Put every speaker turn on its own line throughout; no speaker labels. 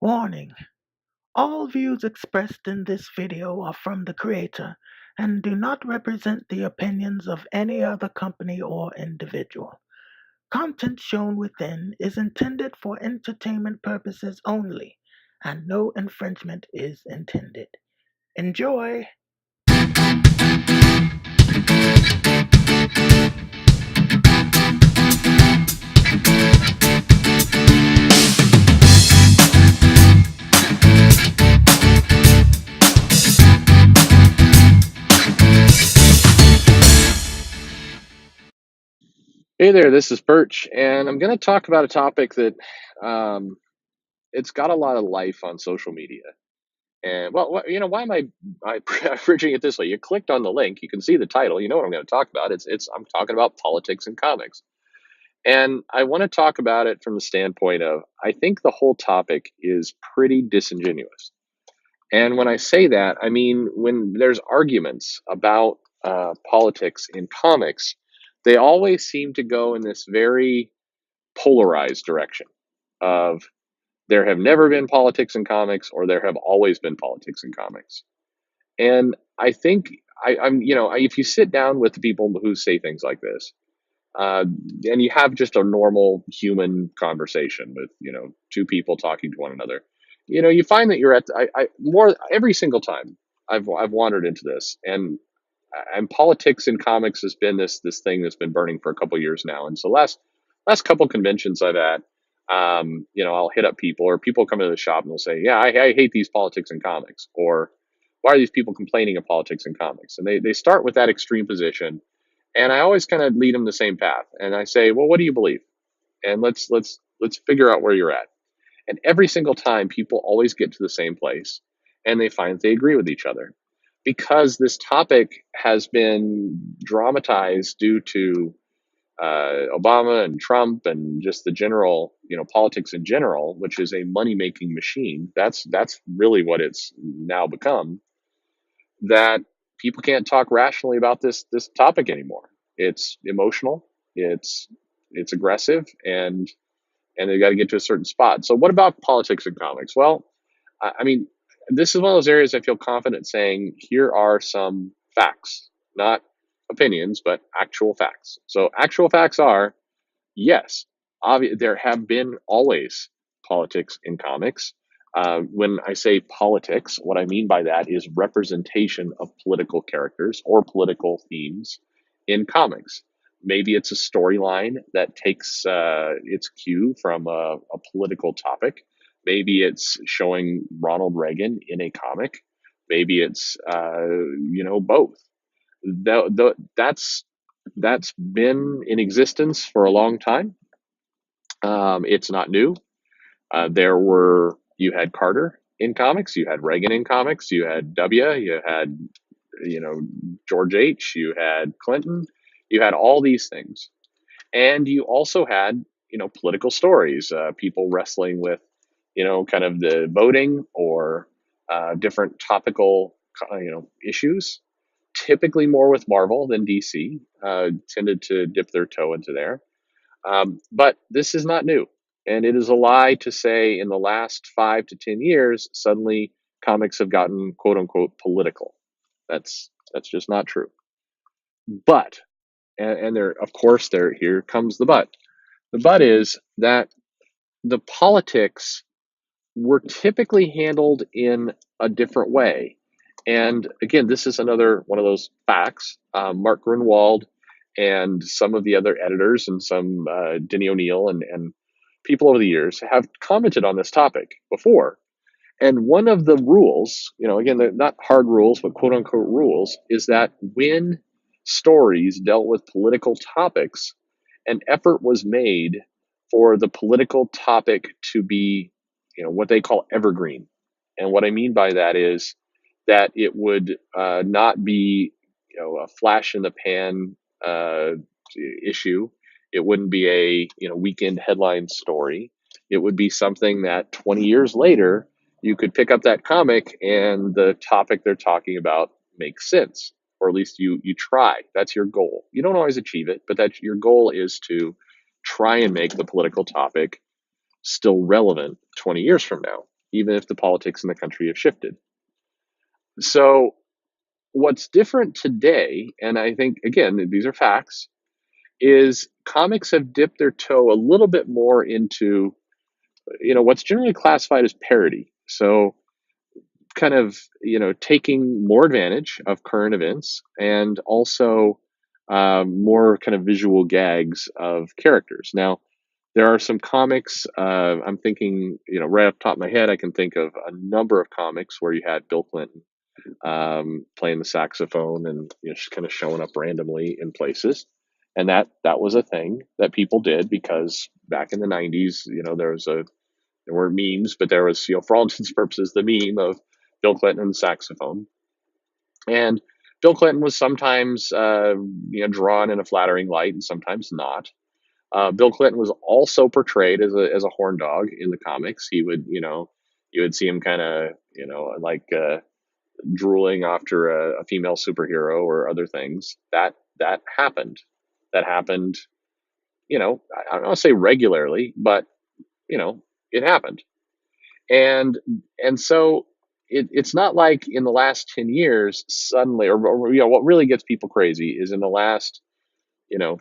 Warning: all views expressed in this video are from the creator and do not represent the opinions of any other company or individual. Content shown within is intended for entertainment purposes only, and no infringement is intended. Enjoy!
Hey there, this is Birch, and I'm going to talk about a topic that um, it's got a lot of life on social media. And why am I bridging it this way? You clicked on the link, you can see the title, you know what I'm going to talk about. It's I'm talking about politics and comics, and I want to talk about it from the standpoint of I think the whole topic is pretty disingenuous. And when I say that, I mean when there's arguments about politics in comics, they always seem to go in this very polarized direction of there have never been politics in comics or there have always been politics in comics. And I think if you sit down with the people who say things like this, and you have just a normal human conversation with two people talking to one another, you find that you're at I more every single time I've wandered into this, and politics in comics has been this thing that's been burning for a couple years now. And so last couple conventions I've at, I'll hit up people, or people come into the shop and they'll say, "Yeah, I hate these politics in comics," or "Why are these people complaining of politics in comics?" And they start with that extreme position, and I always kind of lead them the same path, and I say, "Well, what do you believe?" And let's figure out where you're at. And every single time, people always get to the same place, and they find they agree with each other because this topic has been dramatized due to Obama and Trump and just the general, politics in general, which is a money making machine. That's really what it's now become. That people can't talk rationally about this topic anymore. It's emotional. It's aggressive, and they got to get to a certain spot. So, what about politics in comics? Well, I mean, this is one of those areas I feel confident saying here are some facts, not opinions, but actual facts. So, actual facts are yes, there have been always politics in comics. When I say politics, what I mean by that is representation of political characters or political themes in comics. Maybe it's a storyline that takes its cue from a political topic. Maybe it's showing Ronald Reagan in a comic. Maybe it's both. That's been in existence for a long time. It's not new. You had Carter in comics, you had Reagan in comics, you had you had George H, you had Clinton, you had all these things, and you also had political stories, people wrestling with kind of the voting or different topical issues. Typically more with Marvel than DC, tended to dip their toe into there. But this is not new. And it is a lie to say in the last 5 to 10 years, suddenly comics have gotten quote unquote political. That's just not true. But, and there, of course, here comes the but. The but is that the politics were typically handled in a different way. And again, this is another one of those facts. Mark Grunwald and some of the other editors and some Denny O'Neil and people over the years have commented on this topic before. And one of the rules, again, they're not hard rules, but quote unquote rules, is that when stories dealt with political topics, an effort was made for the political topic to be, what they call evergreen. And what I mean by that is that it would not be, a flash in the pan issue. It wouldn't be a weekend headline story. It would be something that 20 years later you could pick up that comic and the topic they're talking about makes sense, or at least you try. That's your goal. You don't always achieve it, but that's your goal, is to try and make the political topic still relevant 20 years from now. even if the politics in the country have shifted. So, what's different today, and I think, again, these are facts, is comics have dipped their toe a little bit more into, what's generally classified as parody. So, kind of, taking more advantage of current events and also more kind of visual gags of characters. Now, there are some comics. I'm thinking, right off the top of my head, I can think of a number of comics where you had Bill Clinton playing the saxophone and just kind of showing up randomly in places, and that was a thing that people did because back in the '90s, there weren't memes, but there was, for all intents and purposes, the meme of Bill Clinton and the saxophone. And Bill Clinton was sometimes, drawn in a flattering light and sometimes not. Bill Clinton was also portrayed as a horn dog in the comics. He would, you would see him kind of, like drooling after a female superhero or other things. That happened. That happened. I don't want to say regularly, but you know, it happened. And so it's not like in the last 10 years suddenly, or what really gets people crazy is in the last,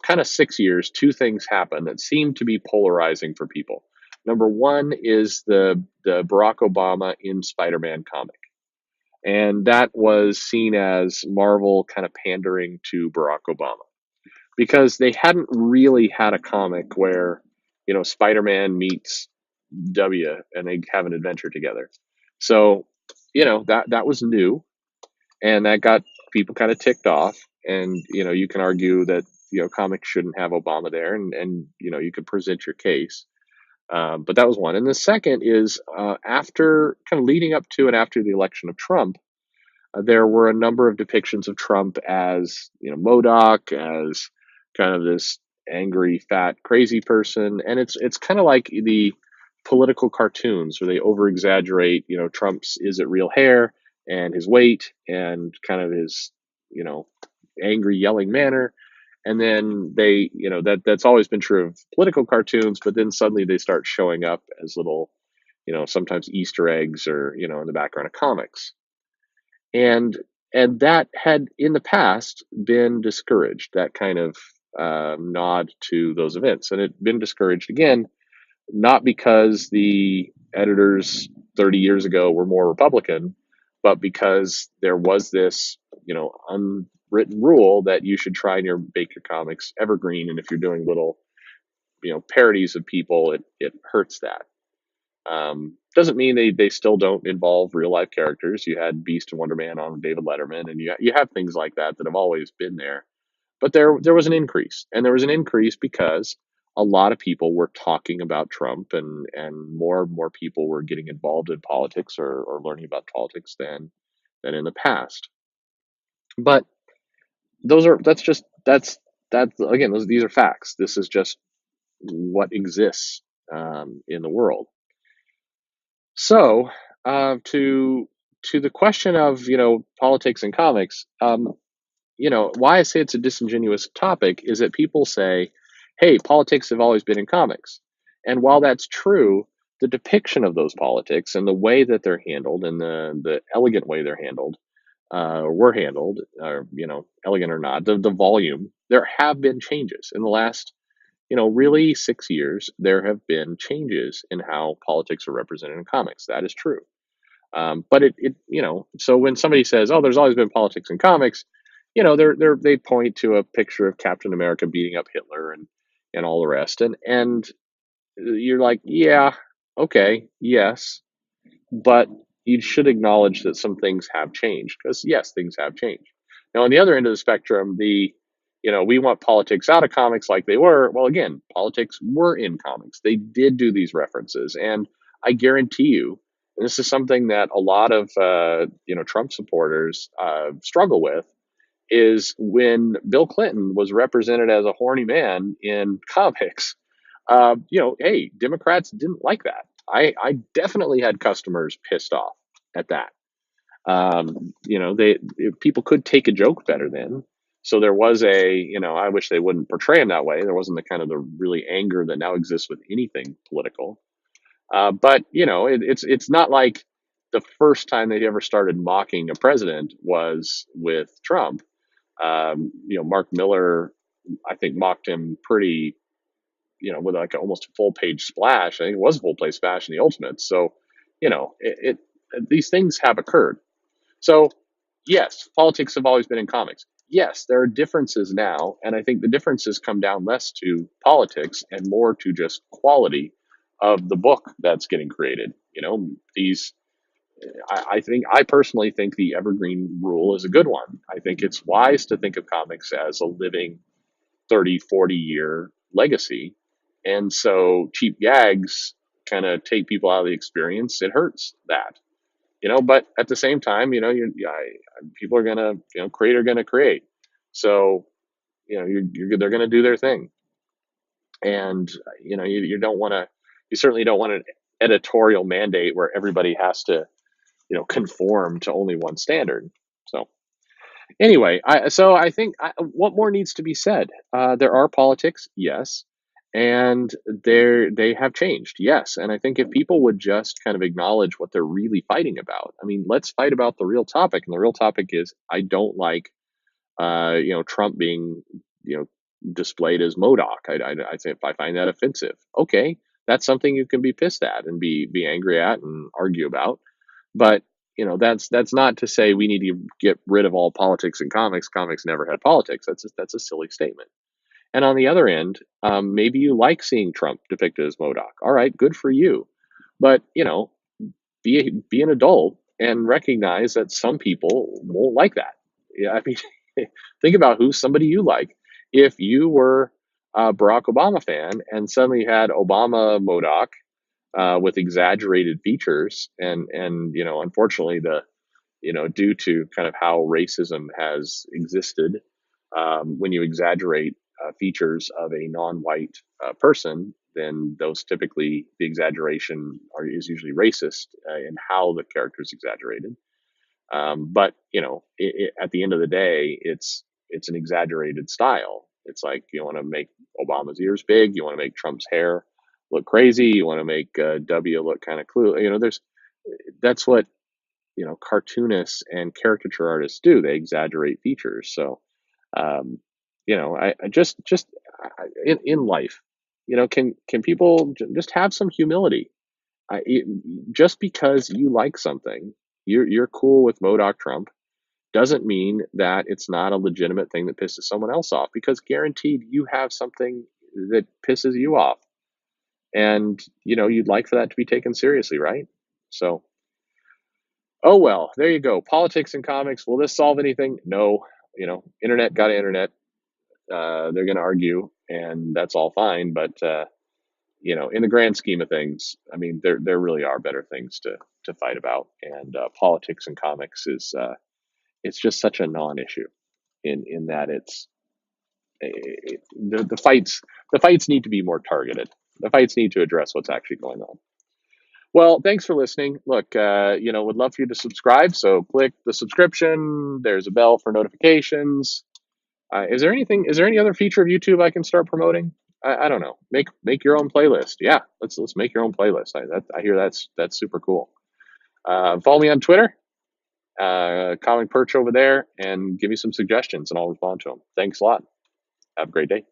kind of 6 years, two things happen that seem to be polarizing for people. Number one is the Barack Obama in Spider-Man comic, and that was seen as Marvel kind of pandering to Barack Obama because they hadn't really had a comic where, Spider-Man meets W and they have an adventure together. So, that was new, and that got people kind of ticked off. And you can argue that comics shouldn't have Obama there, and you could present your case. But that was one, and the second is after kind of leading up to and after the election of Trump, there were a number of depictions of Trump as Modoc, as kind of this angry, fat, crazy person, and it's kind of like the political cartoons where they over exaggerate, Trump's is it real hair and his weight and kind of his you know angry yelling manner. And then they, that's always been true of political cartoons, but then suddenly they start showing up as little, sometimes Easter eggs or in the background of comics. And and that had in the past been discouraged, that kind of nod to those events, and it had been discouraged again, not because the editors 30 years ago were more Republican, but because there was this unwritten rule that you should try and make your comics evergreen, and if you're doing little parodies of people, it hurts that. Doesn't mean they still don't involve real life characters. You had Beast and Wonder Man on David Letterman, and you have things like that have always been there. But there was an increase, and there was an increase because a lot of people were talking about Trump, and more people were getting involved in politics or learning about politics than in the past. But that's again, these are facts. This is just what exists in the world. So, to the question of politics and comics, why I say it's a disingenuous topic is that people say, "Hey, politics have always been in comics," and while that's true, the depiction of those politics and the way that they're handled and the elegant way they're handled, were handled, or elegant or not, the volume, there have been changes in the last really 6 years. There have been changes in how politics are represented in comics. That is true. But so when somebody says, "Oh, there's always been politics in comics," they point to a picture of Captain America beating up Hitler and all the rest, and you're like, yeah, okay, yes, but you should acknowledge that some things have changed, because yes, things have changed. Now, on the other end of the spectrum, we want politics out of comics like they were. Well, again, politics were in comics. They did do these references, and I guarantee you, and this is something that a lot of Trump supporters struggle with, is when Bill Clinton was represented as a horny man in comics. Hey, Democrats didn't like that. I definitely had customers pissed off at that. They people could take a joke better then. So there was I wish they wouldn't portray him that way. There wasn't the kind of the really anger that now exists with anything political. But it's not like the first time they ever started mocking a president was with Trump. Mark Miller, I think, mocked him pretty, with like almost a full page splash. I think it was a full page splash in the Ultimates. So, these things have occurred. So, yes, politics have always been in comics. Yes, there are differences now, and I think the differences come down less to politics and more to just quality of the book that's getting created. I personally think the evergreen rule is a good one. I think it's wise to think of comics as a living 30, 40-year legacy. And so cheap gags kind of take people out of the experience. It hurts that, but at the same time, people are gonna, create are gonna create. So, they're gonna do their thing. And, you don't want to, you certainly don't want an editorial mandate where everybody has to, conform to only one standard. So anyway, I think what more needs to be said? There are politics, yes, and they have changed, yes. And I think if people would just kind of acknowledge what they're really fighting about, I mean, let's fight about the real topic. And the real topic is I don't like, Trump being, you know, displayed as Modoc. I say I find that offensive. Okay, that's something you can be pissed at and be angry at and argue about. But that's not to say we need to get rid of all politics in comics. Comics never had politics. That's a silly statement. And on the other end, maybe you like seeing Trump depicted as Modoc. All right, good for you. But be an adult and recognize that some people won't like that. Yeah, I mean, think about who's somebody you like. If you were a Barack Obama fan and suddenly had Obama Modoc with exaggerated features, and unfortunately, due to kind of how racism has existed, when you exaggerate features of a non-white person, then those typically the exaggeration is usually racist in how the character is exaggerated. But at the end of the day, it's an exaggerated style. It's like you want to make Obama's ears big, you want to make Trump's hair look crazy, you want to make W look kind of clue. That's what cartoonists and caricature artists do. They exaggerate features. So, I just in life, can people just have some humility? Just because you like something, you're cool with Modoc Trump, doesn't mean that it's not a legitimate thing that pisses someone else off. Because guaranteed, you have something that pisses you off, and you'd like for that to be taken seriously, right? So, oh well, there you go. Politics and comics. Will this solve anything? No. Internet got internet. They're going to argue, and that's all fine. But in the grand scheme of things, I mean, there really are better things to fight about. And politics and comics is it's just such a non-issue in that the fights need to be more targeted. The fights need to address what's actually going on. Well, thanks for listening. Look, would love for you to subscribe. So click the subscription. There's a bell for notifications. Is there anything? Is there any other feature of YouTube I can start promoting? I don't know. Make your own playlist. Yeah, let's make your own playlist. I hear that's super cool. Follow me on Twitter, Comic Perch over there, and give me some suggestions, and I'll respond to them. Thanks a lot. Have a great day.